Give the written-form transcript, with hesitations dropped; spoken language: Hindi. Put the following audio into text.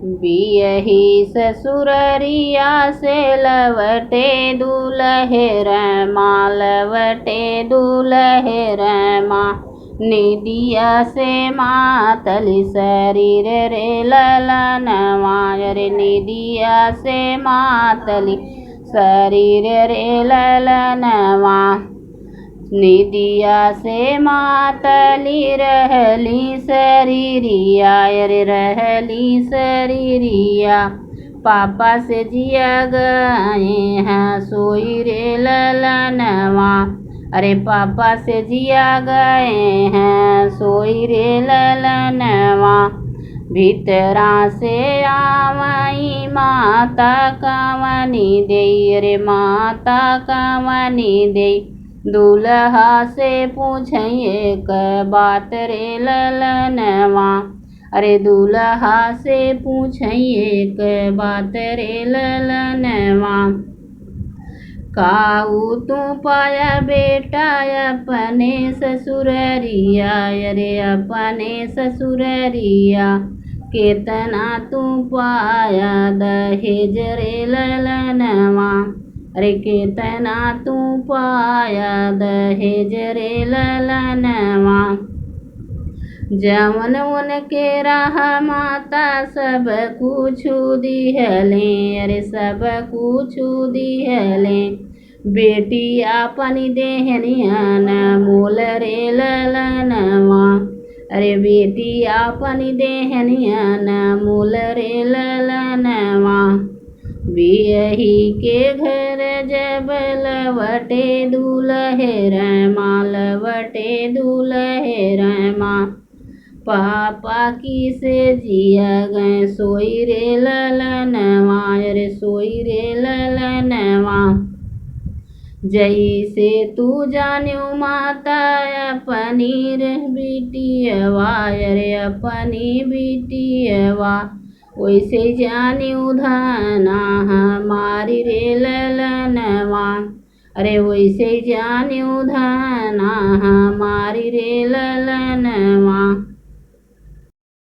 बियही ससुररिया से लवटे दूल्हे रमा, लवटे दूल्हे रमा। निदिया से मातली शरीर रे ललनवा, रे निदिया से मातली शरीर रे ललनवा। निदिया से मातली रहली शरीरिया, रे रहली शरीरिया। पापा से जिया गए हैं सोई रे ललनवा, अरे पापा से जिया गए हैं सोई रे ललनवा। भीतरा से आवई माता कावनी दे, रे माता कावनी दे। दूल्हा से पूछिए क बात रे ललनवा, अरे दूल्हा से पूछिए क बात रे ललनवा। काऊ तू पाया बेटा अपने ससुररिया, अरे अपने ससुररिया। केतना तू पाया दहेज रे ललनवा, अरे केतना तू पाया दहेज रे ललनवा। जवन उनके रहा माता सब कुछ दिहले, अरे सब कुछ दिहले। बेटी अपनी देहनिया न मोल रे ललनवा, अरे बेटी अपनी देहनिया न मोल रे ललनवा। बियही के घर जब लवटे दूल्हे रमा, लवटे दूल्हे रमा। पापा की से जिया गए सोई रे ललनवा, रे सोई रे ललनवा। जैसे तू जान्यो माता अपनी रे बिटियवा, रे अपनी बिटियवा। वैसे जान्यो धना हमारी रे ललनवा, अरे वैसे जान्यो धना हमारी रे ललनवा।